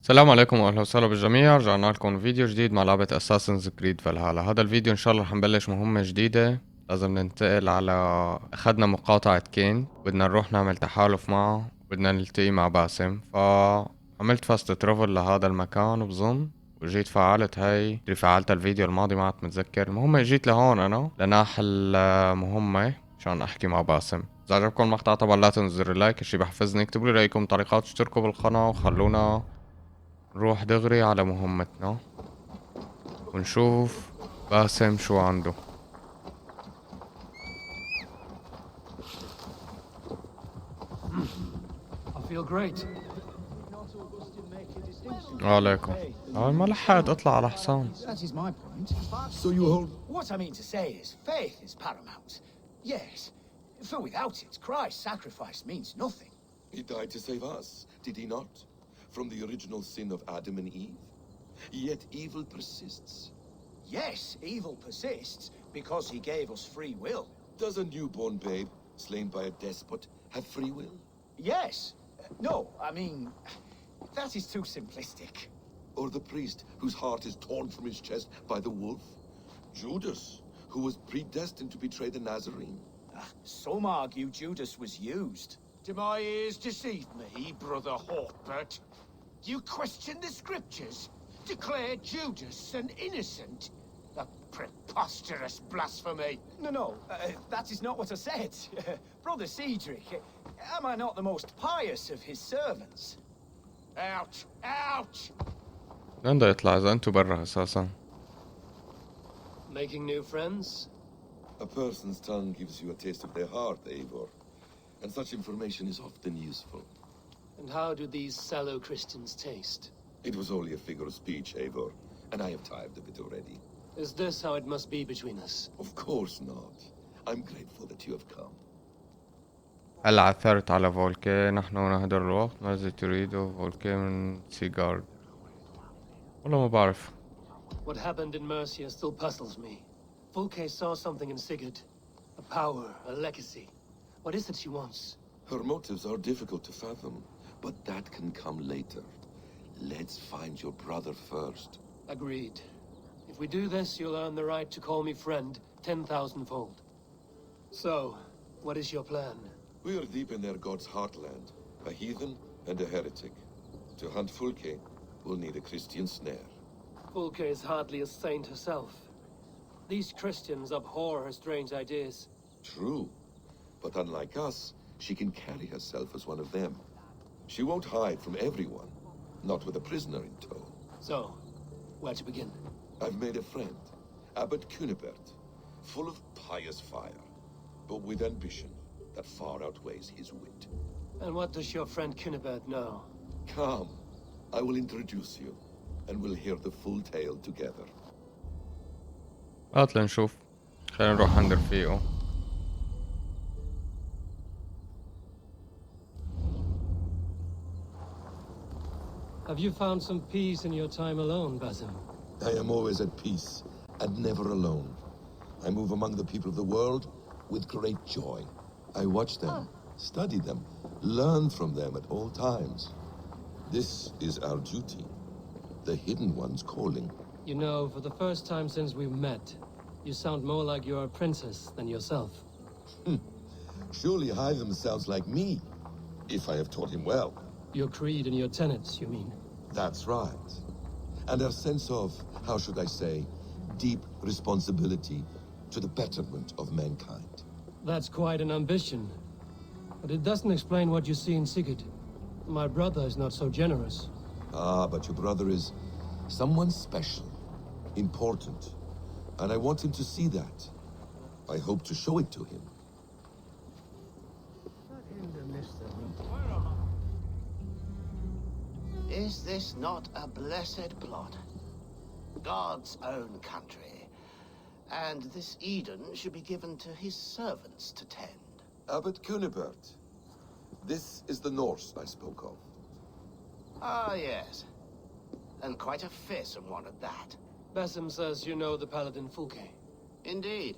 السلام عليكم واهلا وسهلا بالجميع. رجعنا لكم فيديو جديد مع لعبة اساسنز كريد فالهالا. هذا الفيديو ان شاء الله رح نبلش مهمة جديدة. لازم ننتقل على اخذنا مقاطعة كين، بدنا نروح نعمل تحالف معه، بدنا نلتقي مع باسم. فعملت فاست ترافل لهذا المكان بظن، وجيت فعلت هاي اللي فعلتها الفيديو الماضي، ما عاد متذكر. المهم جيت لهون انا لناحل مهمة عشان احكي مع باسم. اذا عجبكم المقطع طبعا لا تنسوا اللايك، الشي بحفزني. اكتبوا لي رايكم تعليقات، اشتركوا بالقناة وخلونا نروح دغري على مهمتنا ونشوف باسم شو عنده. I feel great. عليكم. ما لحقت اطلع على حصان. That is my point. So you hold... What I mean to say is, faith is paramount. Yes, for without it, Christ's sacrifice means nothing. He died to save us, did he not? From the original sin of Adam and Eve. Yet evil persists. Yes, evil persists because he gave us free will. Does a newborn babe, slain by a despot, have free will? Yes. No, I mean, that is too simplistic. Or the priest whose heart is torn from his chest by the wolf? Judas, who was predestined to betray the Nazarene? Some argue Judas was used. Do my ears deceive me, Brother Hawkbert? You question the scriptures? Declare Judas an innocent? A preposterous blasphemy! No, that is not what I said. Brother Cedric, am I not the most pious of his servants? Out! Out! وين بده يطلع اذا انتو برا اساسا؟ Making new friends? A person's tongue gives you a taste of their heart, Eivor. And such information is often useful. And how do these sallow Christians taste? It was only a figure of speech, Eivor, and I have tired of it already. Is this how it must be between us? Of course not. I'm grateful that you have come. هل عثرت على فولكي؟ نحن نهدر الوقت. ماذا تريد فولكي من سيجارد؟ والله ما بعرف. What happened in Mercia still puzzles me. Fulke saw something in Sigurd. A power, a legacy. What is it she wants? Her motives are difficult to fathom, but that can come later. Let's find your brother first. Agreed. If we do this, you'll earn the right to call me friend 10,000-fold. So, what is your plan? We are deep in their god's heartland, a heathen and a heretic. To hunt Fulke, we'll need a Christian snare. Fulke is hardly a saint herself. These Christians abhor her strange ideas. True, but unlike us, she can carry herself as one of them. She won't hide from everyone, not with a prisoner in tow. So, where to begin? I've made a friend, Abbot Cunibert, full of pious fire, but with ambition that far outweighs his wit. And what does your friend Cunibert know? Come, I will introduce you, and we'll hear the full tale together. هات لنشوف. خلينا نروح عند رفيقه. Have you found some peace in your time alone, Basim? I am always at peace, and never alone. I move among the people of the world with great joy. I watch them, study them, learn from them at all times. This is our duty, the hidden one's calling. You know, for the first time since we met, you sound more like you're a princess than yourself. Surely Hytham sounds like me, if I have taught him well. Your creed and your tenets, you mean? That's right. And our sense of, how should I say, deep responsibility to the betterment of mankind. That's quite an ambition. But it doesn't explain what you see in Sigurd. My brother is not so generous. Ah, but your brother is someone special, important. And I want him to see that. I hope to show it to him. Is this not a blessed plot? God's own country. And this Eden should be given to his servants to tend. Abbot Cunibert. This is the Norse I spoke of. Ah, yes. And quite a fearsome one at that. Basim says you know the paladin Fulke. Indeed.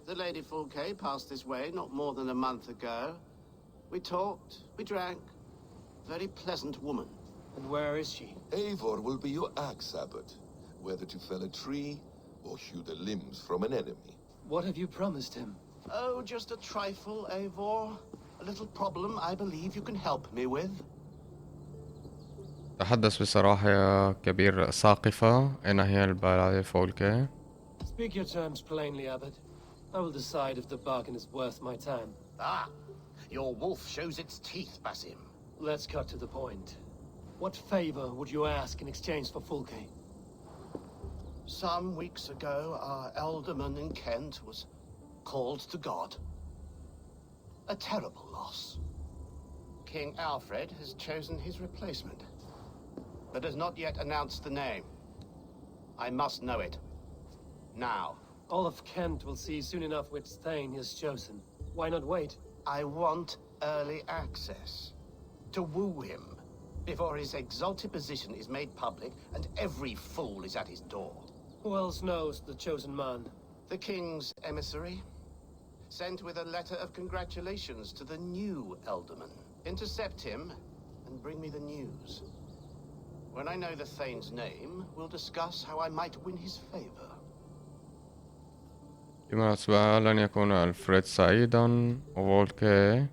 The Lady Fulke passed this way not more than a month ago. We talked, we drank. Very pleasant woman. And where is she? Eivor will be your axe abbot, whether to fell a tree or hew the limbs from an enemy. What have you promised him? Oh, just a trifle, Eivor. A little problem I believe you can help me with. تحدث بصراحة يا كبير ساقفة. أين هي البلاد فولكي؟ Speak your terms plainly, Abbot. I will decide if the bargain is worth my time. Ah, your wolf shows its teeth, Basim. Let's cut to the point. What favor would you ask in exchange for Fulke? Some weeks ago, our alderman in Kent was called to God. A terrible loss. King Alfred has chosen his replacement, but has not yet announced the name. I must know it. Now. All of Kent will see soon enough which Thane he has chosen. Why not wait? I want early access. To woo him before his exalted position is made public and every fool is at his door. Who else knows the chosen man? The king's emissary, sent with a letter of congratulations to the new alderman. Intercept him and bring me the news. When I know the Thane's name, we'll discuss how I might win his favor. بمناسبة لن يكون ألفريد سعيدا وفولكي.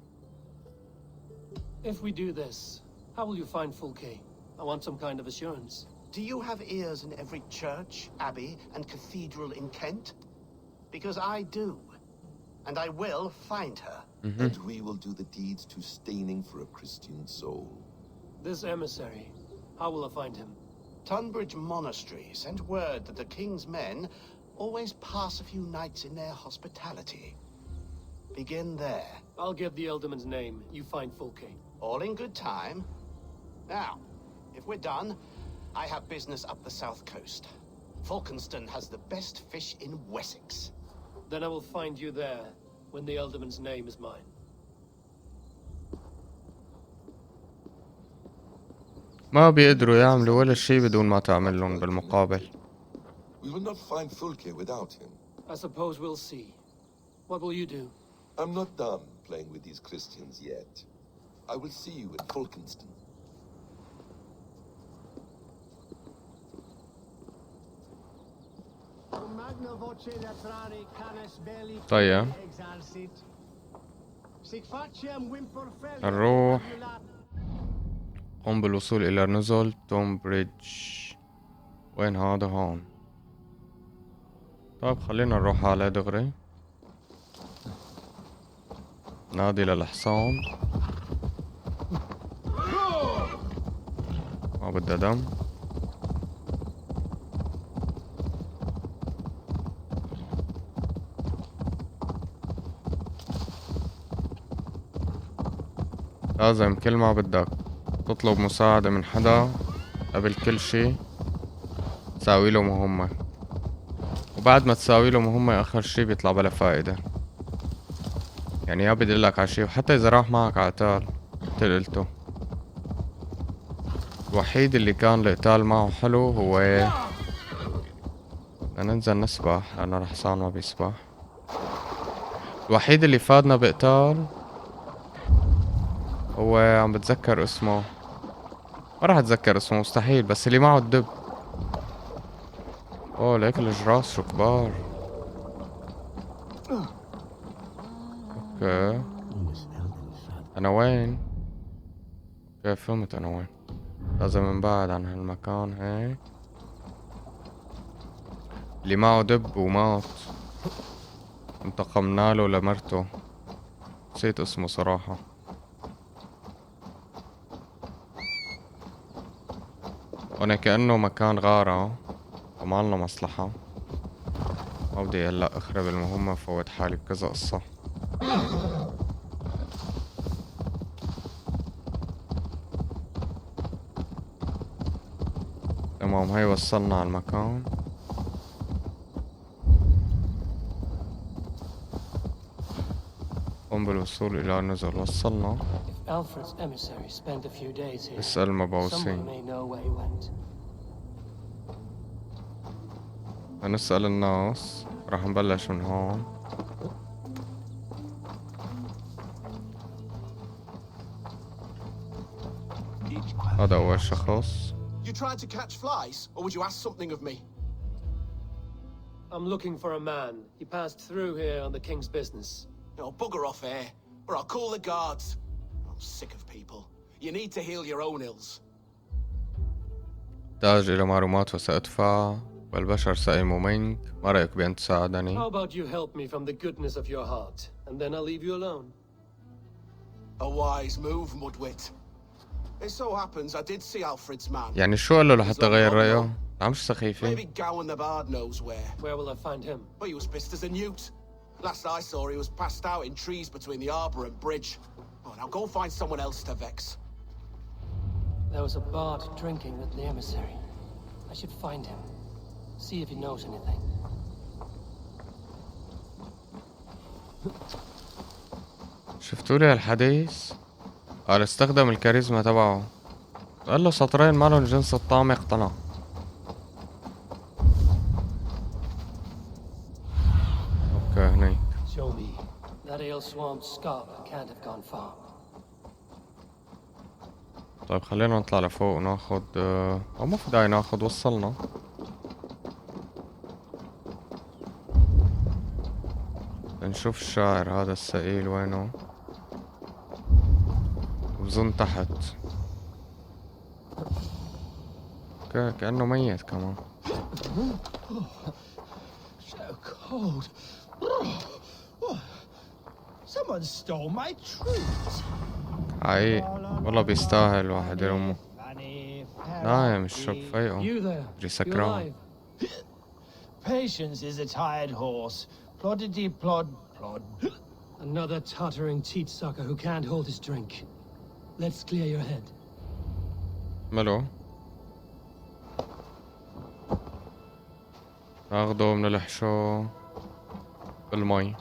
If we do this, how will you find Fulke? I want some kind of assurance. Do you have ears in every church, abbey, and cathedral in Kent? Because I do. And I will find her. And we will do the deeds to staining for a Christian soul. This emissary, how will I find him? Tunbridge Monastery sent word that the king's men always pass a few nights in their hospitality. Begin there. I'll get the Elderman's name. You find Fulke. All in good time. Now, if we're done, I have business up the south coast. Falkenston has the best fish in Wessex. Then I will find you there when the Elderman's name is mine. ما بيقدروا يعملوا ولا شي بدون ما تعملهم بالمقابل. We will not find Fulke without him. I suppose we'll see. What will you do? I'm not done playing with these Christians yet. I will see you in Falkenston. طيب نروح. قم بالوصول إلى نزل تومبريدج. وين هذا؟ هون. طيب خلينا نروح على دغري. نادي للحصان. ما بدها دم. لازم كل ما بدك تطلب مساعدة من حدا قبل كل شي تساوي له مهمة، وبعد ما تساوي له مهمة آخر شي بيطلع بلا فائدة. يعني يا بدلك على شي، وحتى إذا راح معك على قتال قتلته. الوحيد اللي كان القتال معه حلو هو بدنا ننزل نسبح لأنه الحصان ما بيسبح. الوحيد اللي فادنا بقتال هو عم بتذكر اسمه، ما راح اتذكر اسمه مستحيل، بس اللي معه الدب. اوه ليك الجراس شو كبار. اوكي انا وين؟ اوكي فهمت انا وين. لازم نبعد عن هالمكان هيك. اللي معه دب ومات انتقمنا له لمرته، نسيت اسمه صراحة. وانا كأنه مكان غارة وما لنا مصلحة. ما بدي هلا اخرب المهمة فوت حالي بكذا قصة. تمام هاي وصلنا على المكان. قم بالوصول الى نزل. وصلنا. Alfred's emissary spent a few days here. اسأل Someone مبوسين. may know where he went. هنسأل الناس. راح نبلش من هون. Each quest هذا أول شخص. You tried to catch flies, or would you ask something of me? I'm looking for a man. He passed through here on the king's business. No, bugger off here, or I'll call the guards. I'm sick of people. You need to heal your own ills. أحتاج إلى معلومات وسأدفع، والبشر سئموا منك. ما رأيك بأن تساعدني؟ How about you help me from the goodness of your heart, and then I'll leave you alone. A wise move, Mudwit. It so happens I did see Alfred's man. يعني شو قال له لحتى غير رأيه؟ عمش سخيفة. Maybe Gowan the Bard knows where. Where will I find him? But he was pissed as a newt. Last I saw, he was passed out in trees between the arbor and bridge. Oh, now go find someone else to vex. There was a bard drinking at the emissary. I should find him. See if he knows anything. شفتوا لي الحديث؟ قال استخدم الكاريزما تبعه. قال له سطرين مالهم جنس الطعم، اقتنع. اوكي هنيك. Joby, that ale swamp scarp can't have gone far. طيب خلينا نطلع لفوق وناخد او ما في داعي ناخد، وصلنا. نشوف الشاعر هذا السئيل وينه. بظن تحت. اوكي كأنه ميت كمان. So cold. Someone stole my trees. حقيقي والله بيستاهل واحد يرمه. نايم الشوك فايقه. You there? جري You سكران. alive? Patience is a tired horse. Ploddity plod plod. Another tottering teat sucker who can't hold his drink. Let's clear your head. ملو ناخده منلحشه بالمي،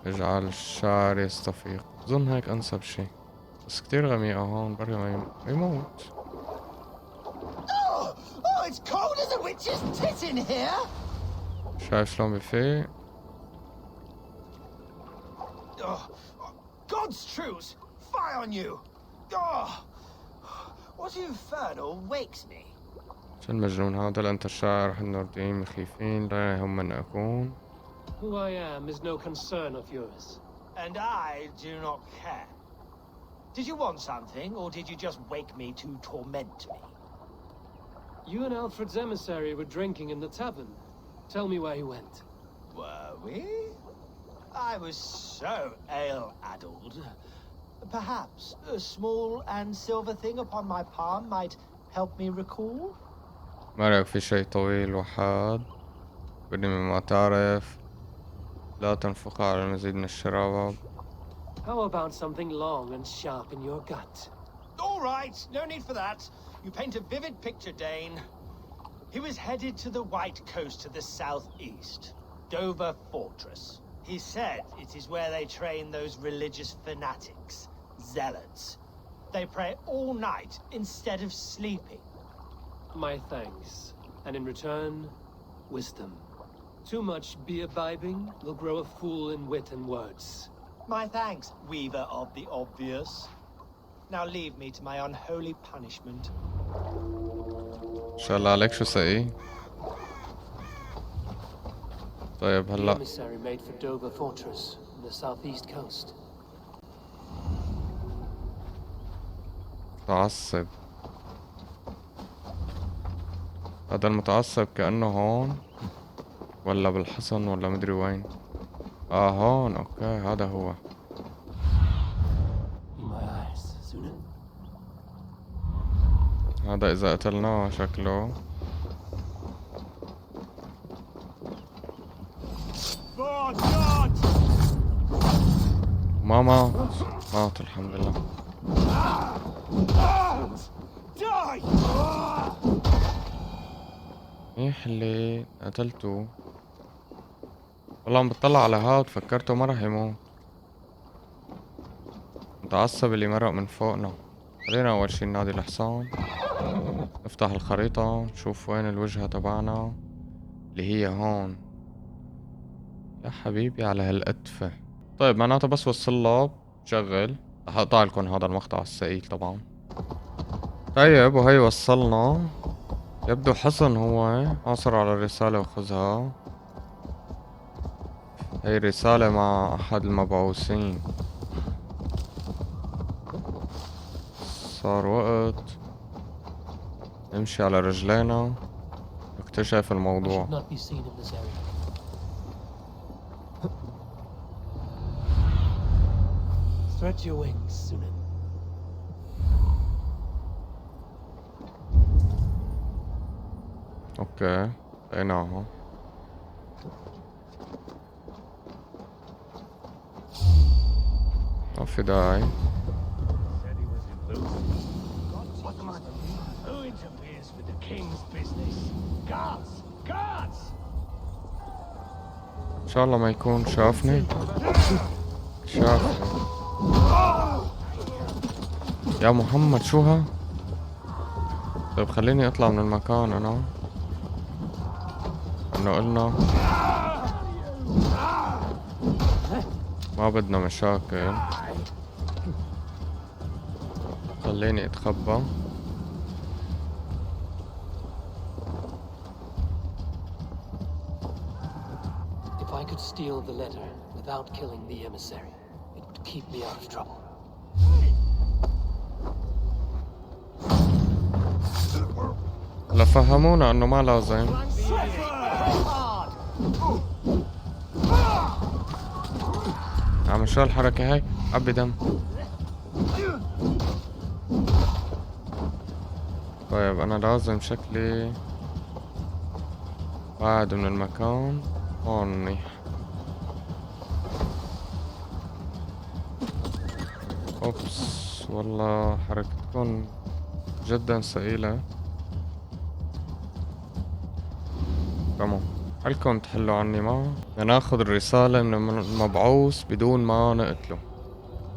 اجعل الشعر يستفيق. بظن هيك انسب شي، بس كتير غميقة هون، بري ما يموت. Oh, it's cold as a witch's tit in here. شايف شلون بفيق؟ Oh, God's truce, fie on you. Oh, what infernal wakes me? شو المجنون هذا؟ لا انت الشاعر، رح النورديين مخيفين، لا يهم من اكون. Who I am is no concern of yours. And I do not care. Did you want something, or did you just wake me to torment me? You and Alfred's emissary were drinking in the tavern. Tell me where he went. Were we? I was so ale-addled. Perhaps a small and silver thing upon my palm might help me recall? ما رأيك في شي طويل وحاد؟ بدي مما تعرف لا تنفق على المزيد من الشراب. How about something long and sharp in your gut? All right, no need for that. You paint a vivid picture, Dane. He was headed to the White Coast to the southeast, Dover Fortress. He said it is where they train those religious fanatics, zealots. They pray all night instead of sleeping. My thanks. And in return, wisdom. Too much beer-bibbing will grow a fool in wit and words. My thanks, weaver of the obvious. Now leave me to my unholy punishment. ان شاء الله عليك شو سقي. طيب The هلا emissary made for Dover Fortress on the southeast coast. متعصب. هذا المتعصب كأنه هون ولا بالحصن ولا مدري وين. هون. اوكي هذا هو. My eyes, Zuna. هذا اذا قتلناه شكله. ما مات الحمد لله. منيح اللي قتلته. والله عم بتطلع على هاد فكرته ما رح يموت. متعصب اللي مرق من فوقنا. خلينا اول شي ننادي الحصان، نفتح الخريطة نشوف وين الوجهة تبعنا اللي هي هون. يا حبيبي على هالقتفة. طيب معناته بس وصل له بشغل. رح اقطع لكم هذا المقطع السئيل طبعا. طيب وهي وصلنا. يبدو حصن هو. عثر على الرسالة وخذها. هي رسالة مع أحد المبعوثين. صار وقت نمشي على رجلينا نكتشف I الموضوع. should not be seen in this area. Stretch your wings, Sunan. اوكي لقيناها. ما في داعي. Who interferes with the king's business? Guards! Guards! ان شاء الله ما يكون شافني. شافني يا محمد. شو ها؟ طيب خليني اطلع من المكان انا. انه قلنا ما بدنا مشاكل. خليني اتخبى. If I could steal the letter without killing the emissary, it would keep me out of trouble. لفهمونا انه ما لازم. عم شو الحركة هاي؟ عبي دم. طيب انا لازم شكلي بعد من المكان هون منيح. اوبس والله حركتكم جدا ثقيلة. تمام حلكم تحلوا عني. ما بدنا ناخذ الرسالة من المبعوث بدون ما نقتله.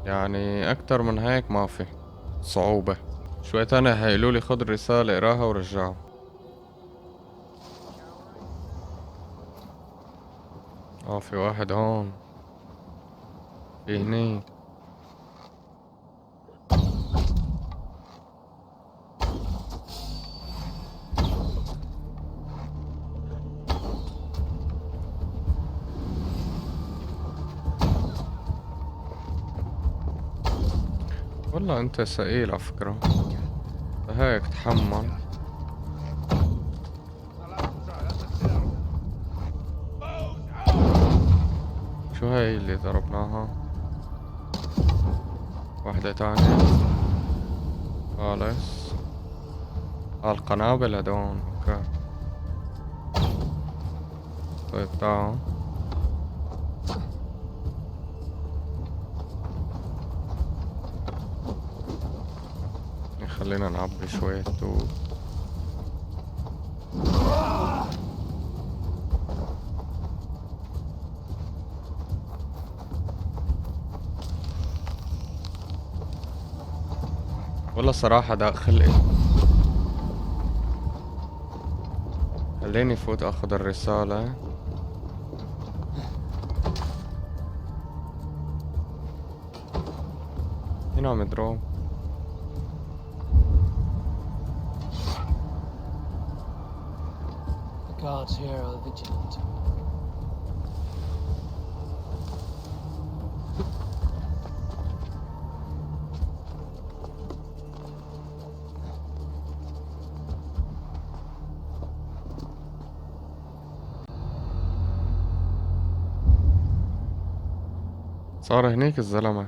يعني اكتر من هيك ما في صعوبة. شوي تاني هيقولولي خذ الرسالة اقراها ورجعها. في واحد هون. في هني. والله انت ثقيل على فكرة. هيك تحمل. شو هاي اللي ضربناها؟ واحدة تانية خالص. القنابل هدون. اوكي طيب تعال. خلينا نعبي شوية طوب. والله صراحة ده خلقي. خليني فوت اخذ الرسالة. هنا عم يضرب. The guards here are vigilant. صار هنيك الزلمة.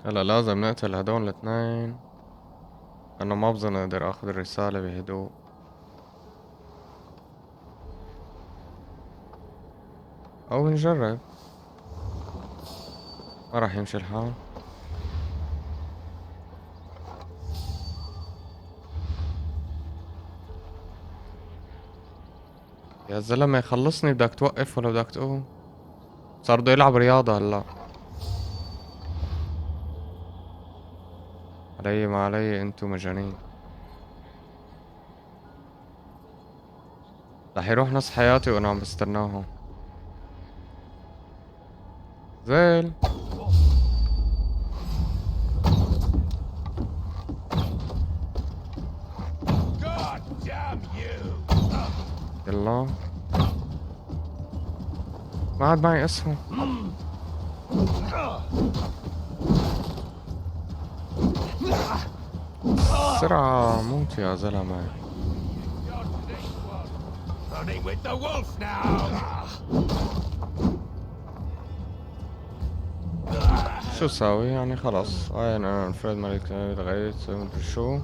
هلا لازم نقتل هدول الاثنين. انا ما بظن اقدر اخذ الرسالة بهدوء. او نجرب. ما راح يمشي الحال. يا زلمة خلصني. بدك توقف ولا بدك تقوم؟ صار بده يلعب رياضة هلا. علي ما علي انتو مجانين. رح يروح نص حياتي وانا عم بستناهم. زين. God damn you! يلا. ما عاد معي اسهم. بسرعة موت يا زلمة. Running with the wolf now! شو ساوي يعني؟ خلص هاي انا انفرد مالك تغيرت مدري شو.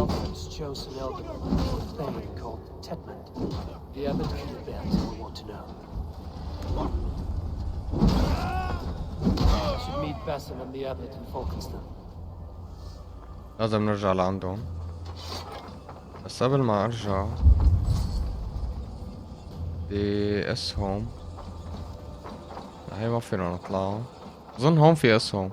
Alfred's chosen elder, a thane called Tedmund. The abbot and the bear will want to know. Should meet Basim and the abbot in Falkenston. لازم نرجع لعندهم، بس قبل ما ارجع بدي اسهم. هي ما فينا نطلع، اظن هون في اسهم.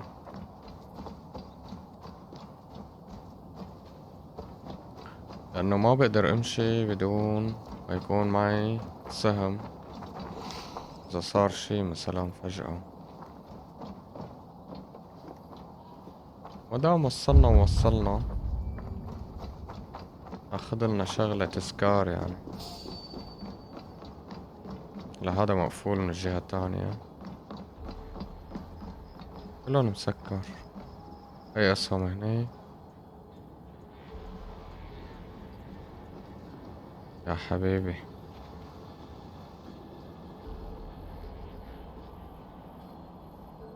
لانه ما بقدر امشي بدون ما يكون معي سهم اذا صار شي مثلا فجأة. ودام وصلنا اخذلنا شغلة تذكار يعني. لهذا مقفول من الجهة الثانية، كلهم مسكر. هي اسهم هني يا حبيبي.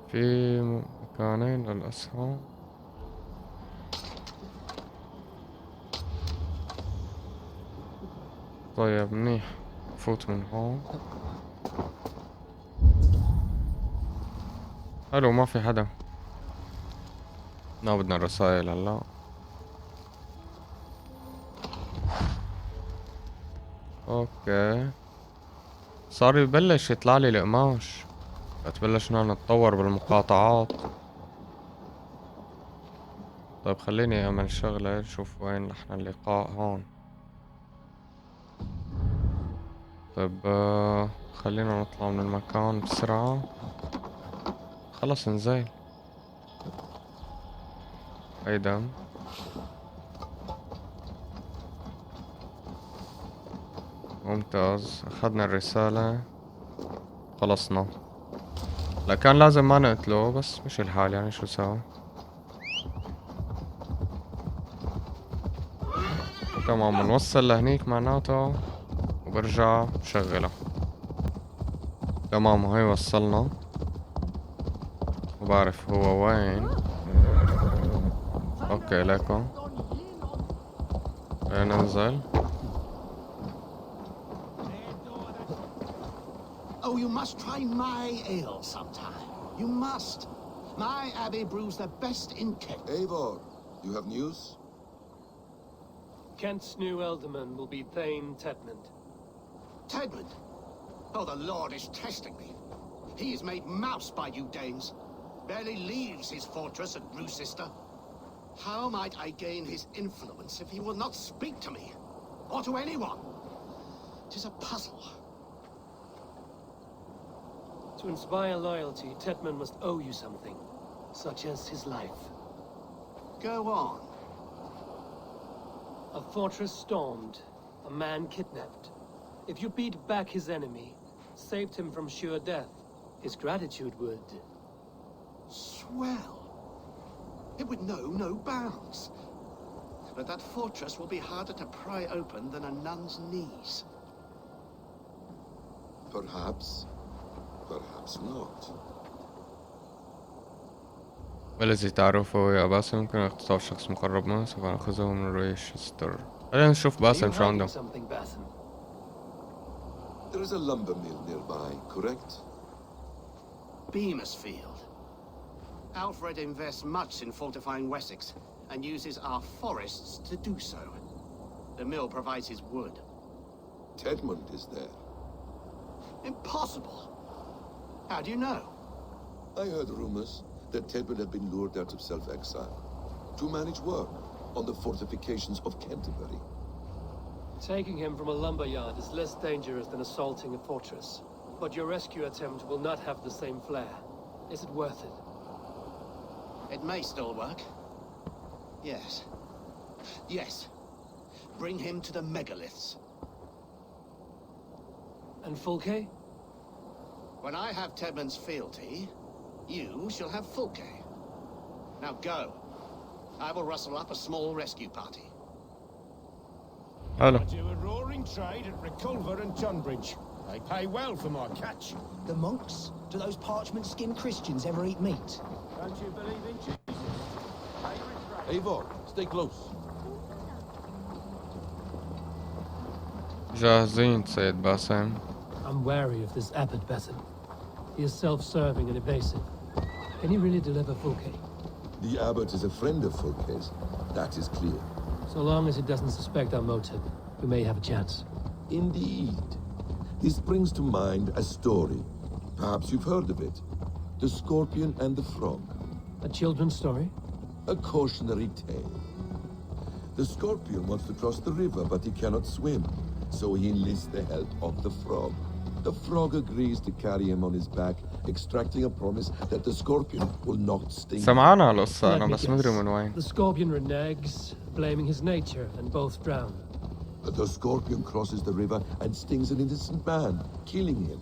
في مكانين للأسهم. طيب منيح، فوت من هون. حلو ما في حدا. ما بدنا الرسائل هلا. اوكي صار يبلش يطلع لي القماش، بلشنا نتطور بالمقاطعات. طيب خليني اعمل شغلة نشوف وين نحن اللقاء هون. طيب خلينا نطلع من المكان بسرعة. خلص نزيل. هي دم. ممتاز اخذنا الرسالة. خلصنا. لا كان لازم ما نقتله بس مش الحال يعني شو سوى. تمام بنوصل لهنيك معناته وبرجع بشغله. تمام هاي وصلنا وبعرف هو وين. اوكي لكم ننزل. Oh, you must try my ale sometime. You must. My abbey brews the best in Kent. Eivor, you have news? Kent's new alderman will be Thane Tedmund. Tedmund? Oh, the Lord is testing me. He is made mouse by you Danes. Barely leaves his fortress at Gloucester. How might I gain his influence if he will not speak to me? Or to anyone? 'Tis a puzzle. To inspire loyalty, Tedmund must owe you something, such as his life. Go on. A fortress stormed, a man kidnapped. If you beat back his enemy, saved him from sure death, his gratitude would... Swell. It would know no bounds. But that fortress will be harder to pry open than a nun's knees. Perhaps. Perhaps not. والذي تعرفه يا باسم يمكن اغتصاب شخص مقرب منه، سوف نأخذه من رويشستر. خلينا نشوف Are you باسم شو hiding عنده. something, Basim? There is a lumber mill nearby, correct? Beamisfield. Alfred invests much in fortifying Wessex, and uses our forests to do so. The mill provides his wood. Tedmund is there. Impossible! How do you know? I heard rumors that Tedmund had been lured out of self-exile to manage work on the fortifications of Canterbury. Taking him from a lumberyard is less dangerous than assaulting a fortress. But your rescue attempt will not have the same flair. Is it worth it? It may still work. Yes. Yes. Bring him to the megaliths. And Fulke? When I have Tedman's fealty, you shall have Fulke. Now go. I will rustle up a small rescue party. حلو. I do a roaring trade at Reculver and Tunbridge. They pay well for my catch. The monks? Do those parchment-skinned Christians ever eat meat? Don't you believe in Jesus? Eivor, stay close. جاهزين سيد باسم. I'm wary of this Abbot Besson. He is self-serving and evasive. Can he really deliver Fulke? The abbot is a friend of Fulke's. That is clear. So long as he doesn't suspect our motive, we may have a chance. Indeed. This brings to mind a story. Perhaps you've heard of it. The Scorpion and the Frog. A children's story? A cautionary tale. The Scorpion wants to cross the river, but he cannot swim. So he enlists the help of the Frog. The Frog agrees to carry him on his back, extracting a promise that the Scorpion will not sting him. سمعنا القصة Let أنا me بس مدري guess. من وين. The scorpion reneges, blaming his nature, and both drown. The Scorpion crosses the river and stings an innocent man, killing him.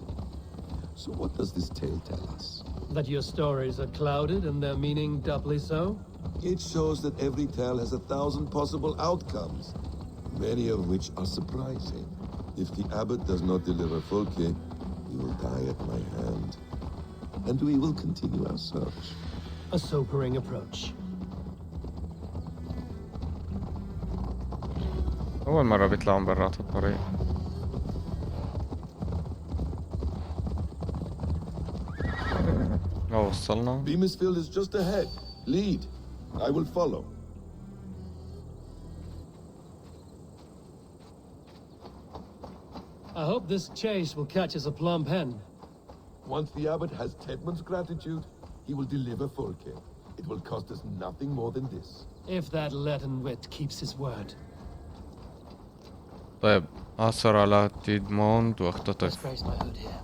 So what does this tale tell us? That your stories are clouded and their meaning doubly so? It shows that every tale has 1,000 possible outcomes, many of which are surprising. If the abbot does not deliver Fulke, he will die at my hand. And we will continue our search. A sobering approach. أول مرة بيطلعون برات الطريق. وصلنا. Beamisfield is just ahead. Lead. I will follow. I hope this chase will catch us a plump hen. Once the abbot has Tedman's gratitude, he will deliver Fulke. It will cost us nothing more than this. If that leaden wit keeps his word. طيب أعثر على تيدموند Let's واختطف. raise my hood here.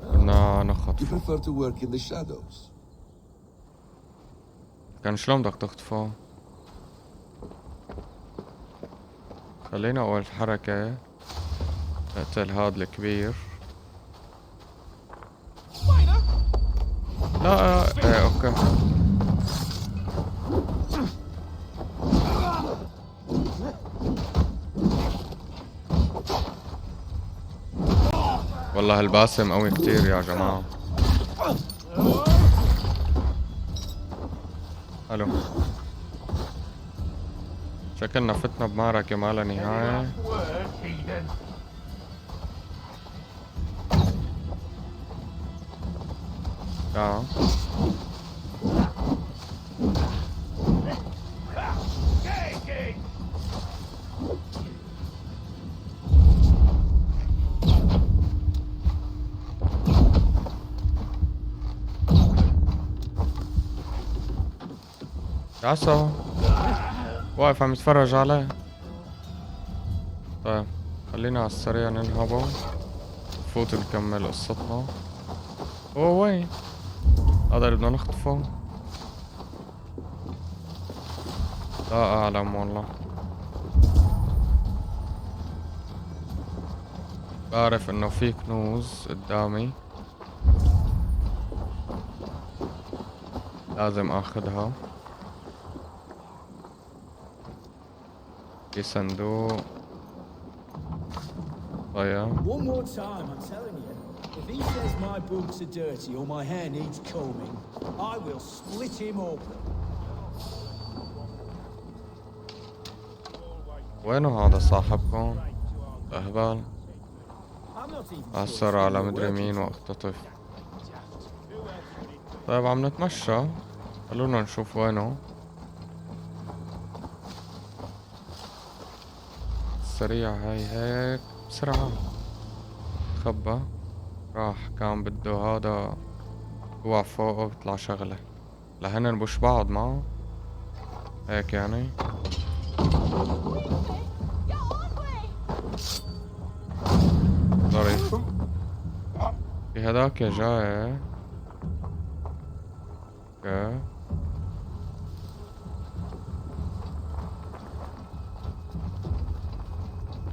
بدنا You نخطفه. prefer to work in the shadows. كان شلون بدك تخطفه؟ خلينا أول حركة نقتل هاد الكبير. لا ايه اوكي. والله الباسم قوي كتير يا جماعة. حلو. شكلنا فتنا بمعركة ما لها نهاية. تعسوا واقف عم يتفرج عليه. طيب خلينا على السريع ننهبه نفوت نكمل قصتنا. هو وين؟ هذا اللي بدنا نخطفه؟ لا أعلم والله. بعرف إنه في كنوز قدامي لازم آخدها. في صندوق. طيب One more time, I'm telling you. If he says my boots are dirty or my hair needs combing, I will split him open. وينو هذا صاحبكم؟ أهبال. I'm not even sure أثر it's على really مدري working مين for me. واختطف. طيب عم نتمشى، خلونا نشوف وينه. سريع هاي هيك بسرعة. خبى راح كان بده هذا يوقع فوقه بيطلع شغلة. لهن بوش بعض معه هيك يعني. ظريف. في هداك يا جاي. اوكي.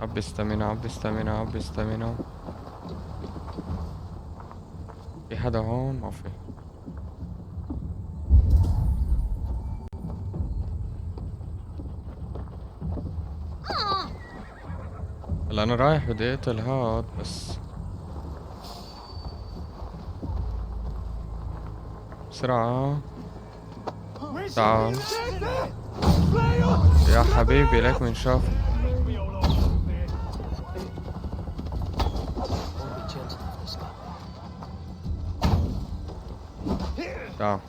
عبي استامينا عبي استامينا عبي استامينا. في حدا هون؟ ما في. هلا انا رايح بدي اقتل هاد بس بسرعة. تعال يا حبيبي ليك من شاف. تعال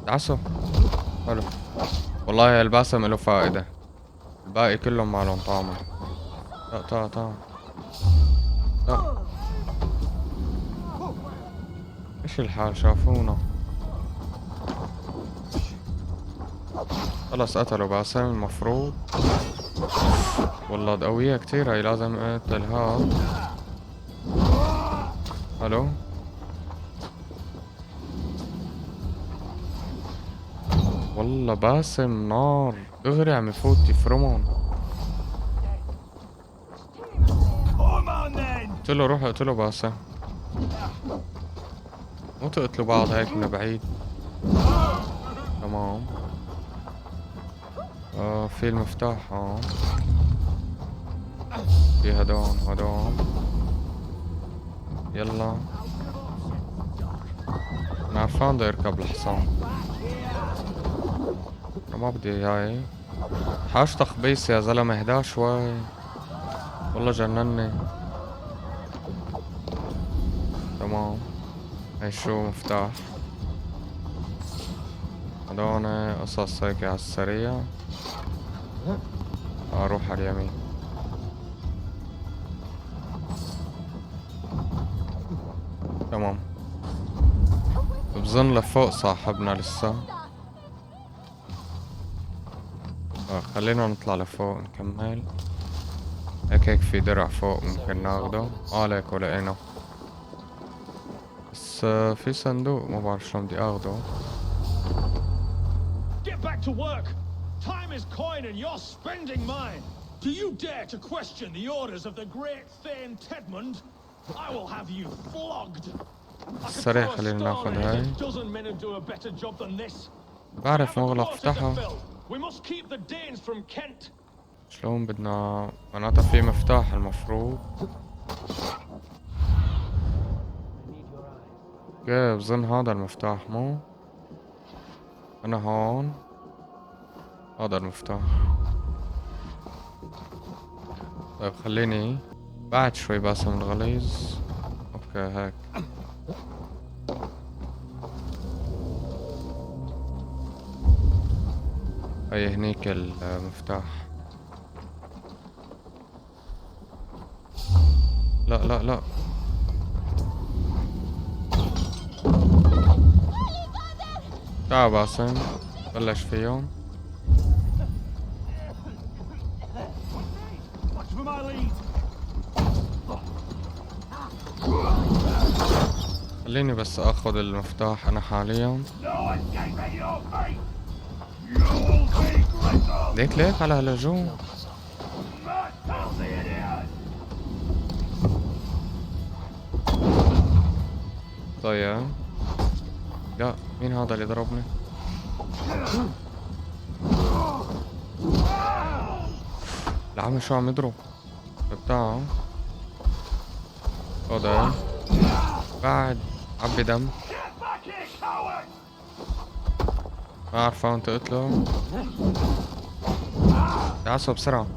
تعسوا. حلو والله الباسم له فائدة، الباقي كلهم معلهم طعمة. تعال تعال ايش الحال شافونا. خلص قتلوا باسم المفروض. والله قوية كتير هاي، لازم اقتل هاد. الو والله باسم نار دغري عم يفوت يفرمون. قتلوا روحوا اقتلوا باسم، مو تقتلوا بعض هيك من بعيد. تمام. في المفتاح هون. في هدون يلا. انا عرفان بده يركب الحصان. انا ما بدي هاي حاج تخبيص يا زلمة، اهدا شوي والله جنني. تمام. هاي شو مفتاح. هدون قصص هيك على السريع. اروح على اليمين. تمام. بظن لفوق صاحبنا لسه. خلينا نطلع لفوق نكمل. هيك في درع فوق ممكن ناخده. ليك ولقينا، بس في صندوق ما بعرف شلون بدي اخده. Get back to work. Time is coin and you're spending mine. Do you dare to question the orders of the great Thane Tedmund? I will have you flogged. السريع خلينا ناخد هاي. Dozen men who do a better job than this. بعرف مغلق افتحها. We must keep the Danes from Kent. شلون بدنا معناتها في مفتاح المفروض. اوكي بظن هذا المفتاح مو. انا هون هذا المفتاح. طيب خليني بعد شوي باسم الغليظ. اوكي هيك. هي هنيك المفتاح. لا لا لا تعال باسم بلش فيهم. خليني بس اخذ المفتاح انا حاليا. ليك على هالهجوم. طيب لا مين هذا اللي ضربني؟ العمي شو عم يضرب؟ بتاعه هذا بعد عبي دم. ما عرفان انت قتله. تعسوا بسرعة.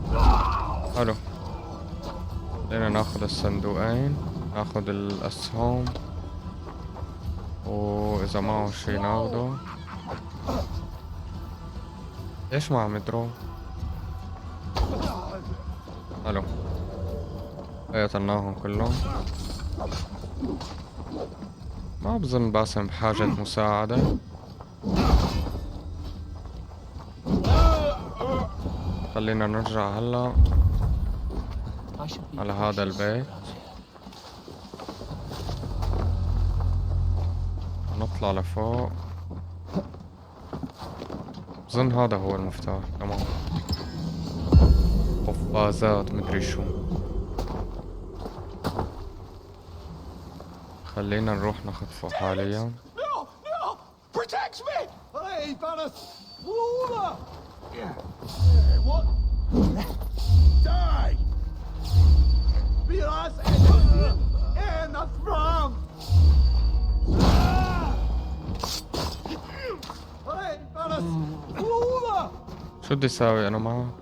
حلو. خلينا ناخد الصندوقين، ناخد الأسهم، وإذا معه شي ناخده. ليش ما عم يضرب؟ حلو. قتلناهم كلهم. ما بظن باسم بحاجة مساعدة. خلينا نرجع هلا على هذا البيت، نطلع لفوق. بظن هذا هو المفتاح. تمام. قفازات مدري شو. خلينا نروح نخطفه حاليا. No! No! Protect me! Hey, Banner! Lola! Yeah. What? Die! Be us in the throne! Hey, Banner! Lola! شو بدي اساوي انا معه؟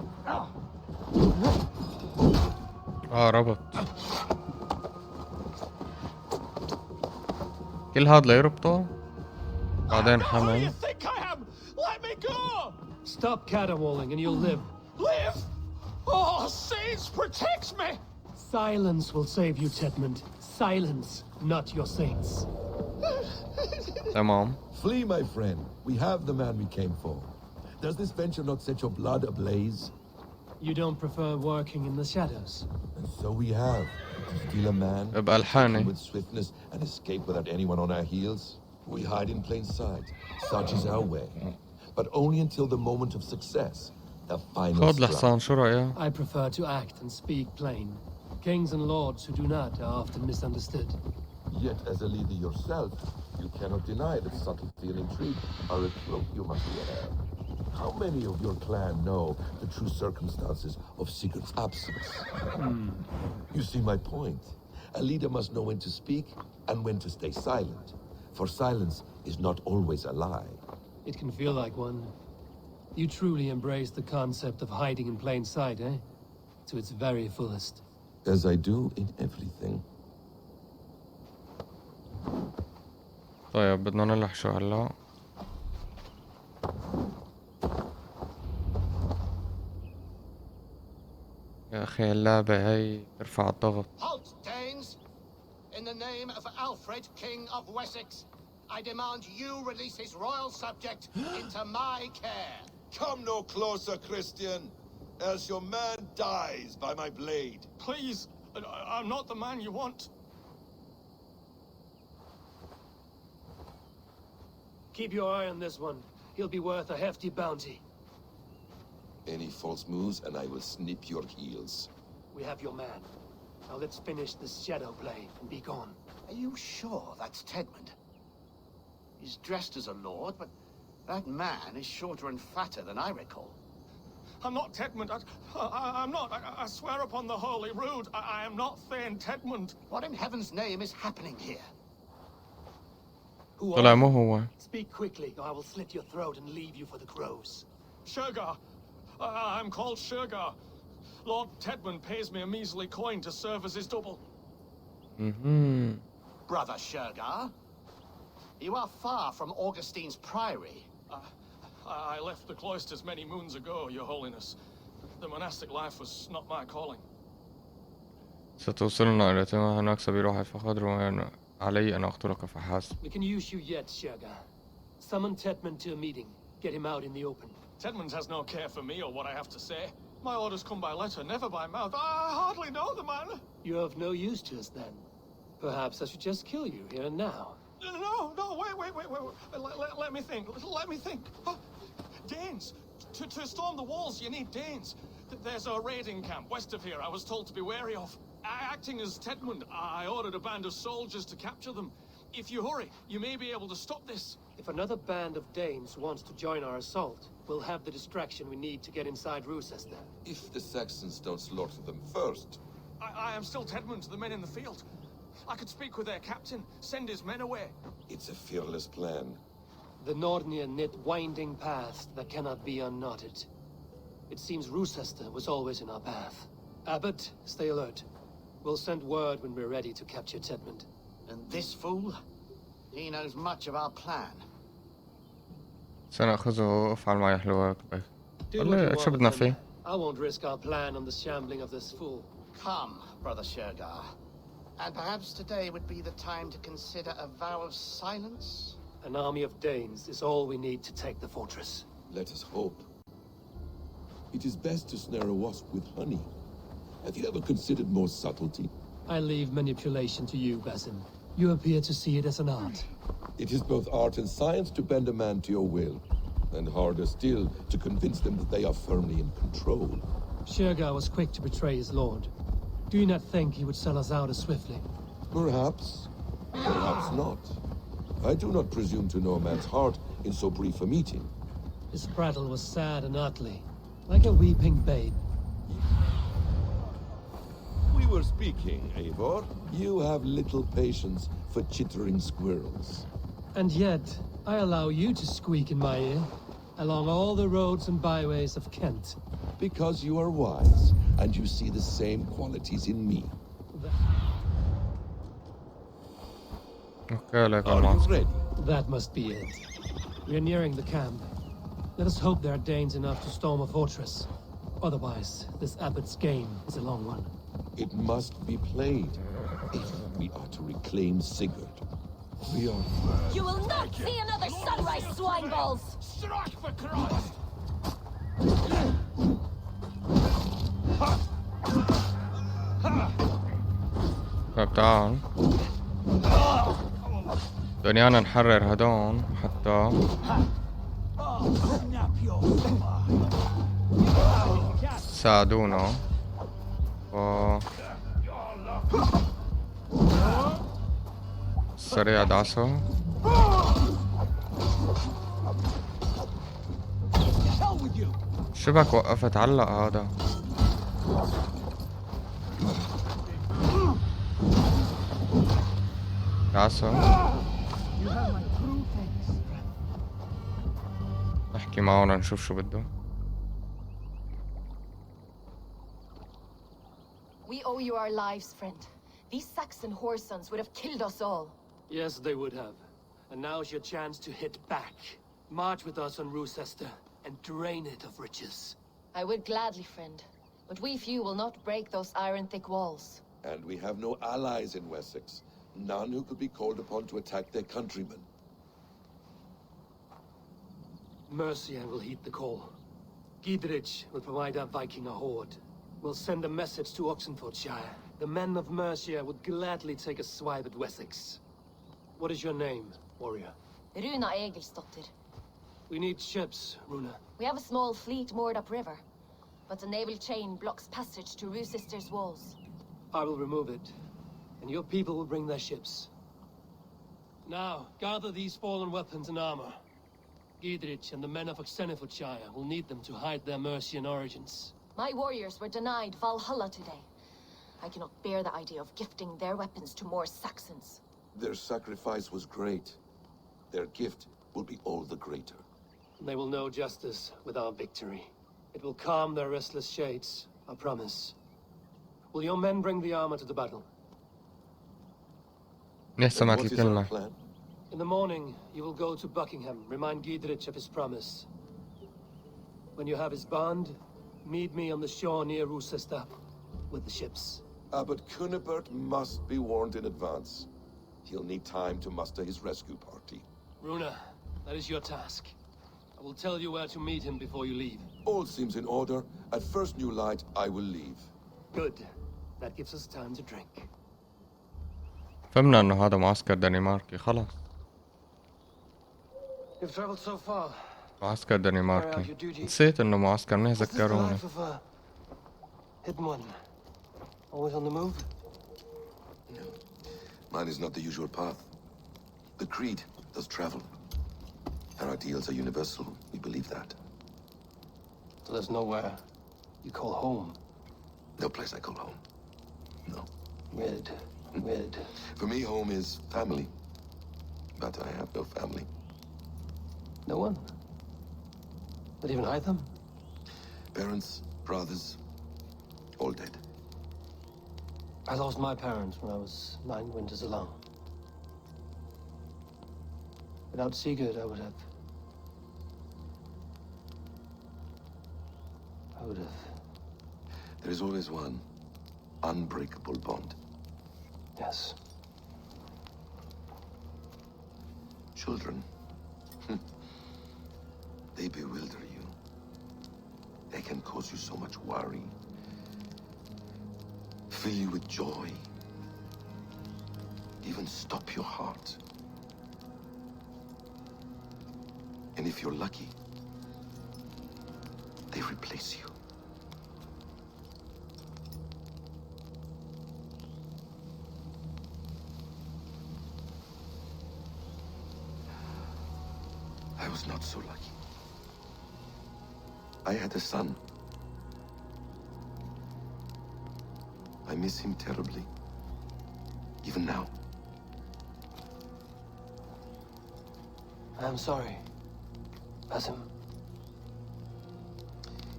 ربط. كل هاد ليربطه بعدين حمل. Think I am? Let me go! Stop caterwauling and you'll live. Live! Oh, saints, protect me! Silence will save you, Tedmund. Silence, not your saints. تمام. Flee, my friend. We have the man we came for. Does this venture not set your blood ablaze? You don't prefer working in the shadows? And so we have. To steal a man, ابقى الحاني. with swiftness, and escape without anyone on our heels? We hide in plain sight. Such is our way. But only until the moment of success. The final خذ strike. الحصان، شو رأيك؟ I prefer to act and speak plain. Kings and lords who do not are often misunderstood. Yet, as a leader yourself, you cannot deny that subtlety and intrigue are a cloak you must wear. How many of your clan know the true circumstances of Sigurd's absence? You see my point. A leader must know when to speak and when to stay silent. For silence is not always a lie. It can feel like one. You truly embrace the concept of hiding in plain sight, eh? To its very fullest. As I do in everything. طيب بدنا نلح شو هلا؟ يا أخي اللعبة هي ترفع الضغط. Halt, Danes! In the name of Alfred, King of Wessex, I demand you release his royal subject into my care. Come no closer, Christian, else your man dies by my blade. Please, I'm not the man you want. Keep your eye on this one. He'll be worth a hefty bounty. Any false moves and I will snip your heels. We have your man. Now let's finish this shadow play and be gone. Are you sure that's Tedmund? He's dressed as a lord, but that man is shorter and fatter than I recall. I'm not Tedmund. I'm not. I swear upon the Holy Rood, I am not Thane Tedmund. What in heaven's name is happening here? Who طلع are مو you? هو. Speak quickly, or I will slit your throat and leave you for the crows. Shergar. I'm called Shergar. Lord Tedmund pays me a measly coin to serve as his double. Brother Shergar? You are far from Augustine's priory. I left the cloisters many moons ago, Your Holiness. The monastic life was not my calling. ستوصلنا إلى تمام هناك سبيل فقدر وأنا علي أن أقتلك فحسب. We can use you yet, Shergar. Summon Tedmund to a meeting. Get him out in the open. Tedmund has no care for me or what I have to say. My orders come by letter, never by mouth. I hardly know the man. You're of no use to us then. Perhaps I should just kill you here and now. No, wait. Let me think. Let me think. Danes. To storm the walls, you need Danes. There's a raiding camp west of here I was told to be wary of. Acting as Tedmund, I ordered a band of soldiers to capture them. If you hurry, you may be able to stop this. If another band of Danes wants to join our assault, we'll have the distraction we need to get inside Rochester. If the Saxons don't slaughter them first. I am still Tedmund to the men in the field. I could speak with their captain, send his men away. It's a fearless plan. The Nordnia knit winding paths that cannot be unknotted. It seems Rochester was always in our path. Abbot, stay alert. We'll send word when we're ready to capture Tedmund. And this fool? He knows much of our plan. سنأخذه وافعل معي حلوك. Do what والله you شو want بدنا with him. فيه؟ I won't risk our plan on the shambling of this fool. Come, Brother Shergar. And perhaps today would be the time to consider a vow of silence? An army of Danes is all we need to take the fortress. Let us hope. It is best to snare a wasp with honey. Have you ever considered more subtlety? I leave manipulation to you, Basim. You appear to see it as an art. It is both art and science to bend a man to your will, and harder still to convince them that they are firmly in control. Shergar was quick to betray his lord. Do you not think he would sell us out as swiftly? Perhaps. Perhaps not. I do not presume to know a man's heart in so brief a meeting. His prattle was sad and ugly, like a weeping babe. We were speaking, Eivor. You have little patience for chittering squirrels. And yet, I allow you to squeak in my ear, along all the roads and byways of Kent. Because you are wise, and you see the same qualities in me. اوكي لك Are you الماسك. ready? That must be it. We are nearing the camp. Let us hope there are Danes enough to storm a fortress. Otherwise, this abbot's game is a long one. It must be played if we are to reclaim Sigurd. We are... You will not see another sunrise, swine balls! Strike for Christ! طيب تعال دنيانا نحرر هدون حتى ساعدونا سريع دعسه شبك وقفت علق هذا دعسه نحكي معه نشوف شو بده. We owe you our lives, friend. These Saxon whoresons would have killed us all. Yes, they would have. And now's your chance to hit back. March with us on Rochester and drain it of riches. I would gladly, friend. But we few will not break those iron-thick walls. And we have no allies in Wessex. None who could be called upon to attack their countrymen. Mercia will heed the call. Gidrich will provide our Viking a horde. We'll send a message to Oxenfordshire. The men of Mercia would gladly take a swipe at Wessex. What is your name, warrior? Runa Egilsdotter. We need ships, Runa. We have a small fleet moored upriver, but the naval chain blocks passage to Rochester's walls. I will remove it, and your people will bring their ships. Now, gather these fallen weapons and armor. Gidrich and the men of Oxenfordshire will need them to hide their Mercian origins. My warriors were denied Valhalla today. I cannot bear the idea of gifting their weapons to more Saxons. Their sacrifice was great. Their gift will be all the greater. They will know justice with our victory. It will calm their restless shades, I promise. Will your men bring the armor to the battle? لسه And ما what is our الكلمة. plan? In the morning, you will go to Buckingham, remind Gidrich of his promise. When you have his bond, meet me on the shore near Rochester with the ships. Abbot Cunibert must be warned in advance. He'll need time to muster his rescue party. Runa, that is your task. I will tell you where to meet him before you leave. All seems in order. At first new light, I will leave. Good. That gives us time to drink. فهمنا انه هذا معسكر دنماركي خلص. You've traveled so far. معسكر دنماركي. نسيت انه معسكر منيح What's this the ذكروني. life of a hidden one? Always on the move? No. Mine is not the usual path. The Creed does travel. Our ideals are universal. We believe that. So there's nowhere you call home. No place I call home. No. Weird. Weird. For me, home is family. But I have no family. No one? Not even Hytham? Parents, brothers, all dead. I lost my parents when I was 9 winters alone. Without Sigurd, I would have... There is always one unbreakable bond. Yes. Children. They bewilder you. They can cause you so much worry. Fill you with joy. Even stop your heart. And if you're lucky, they replace you. I was not so lucky. I had a son. I miss him terribly. Even now. I'm sorry. Basim.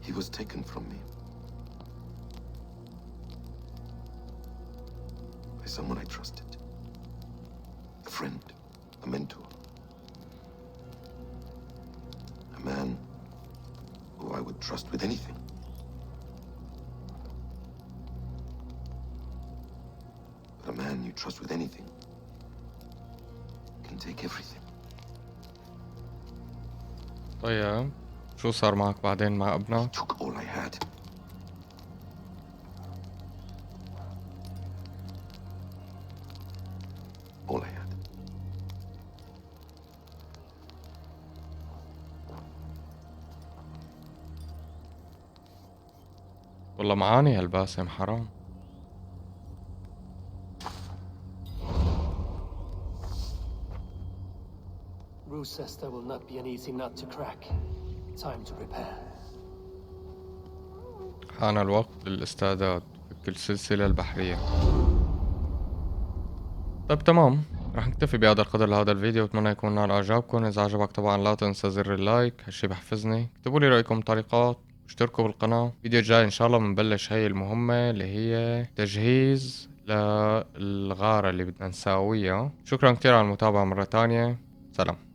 He was taken from me. By someone I trusted. A friend, a mentor. A man who I would trust with anything. But a man you trust with anything can take everything. طيب شو صار معك بعدين مع ابنك؟ Took all I had. All I had. والله معاني هالباسم حرام. Rochester will not be an easy nut to crack. Time to prepare. حان الوقت للاستعداد فك السلسلة البحرية. طيب تمام، رح نكتفي بهذا القدر لهذا الفيديو، اتمنى يكون نال اعجابكم. اذا عجبك طبعا لا تنسى زر اللايك، هالشي بحفزني. اكتبوا لي رايكم تعليقات، اشتركوا بالقناة. الفيديو الجاي ان شاء الله بنبلش هاي المهمة اللي هي تجهيز للغارة اللي بدنا نساويها. شكرا كتير على المتابعة مرة تانية. سلام.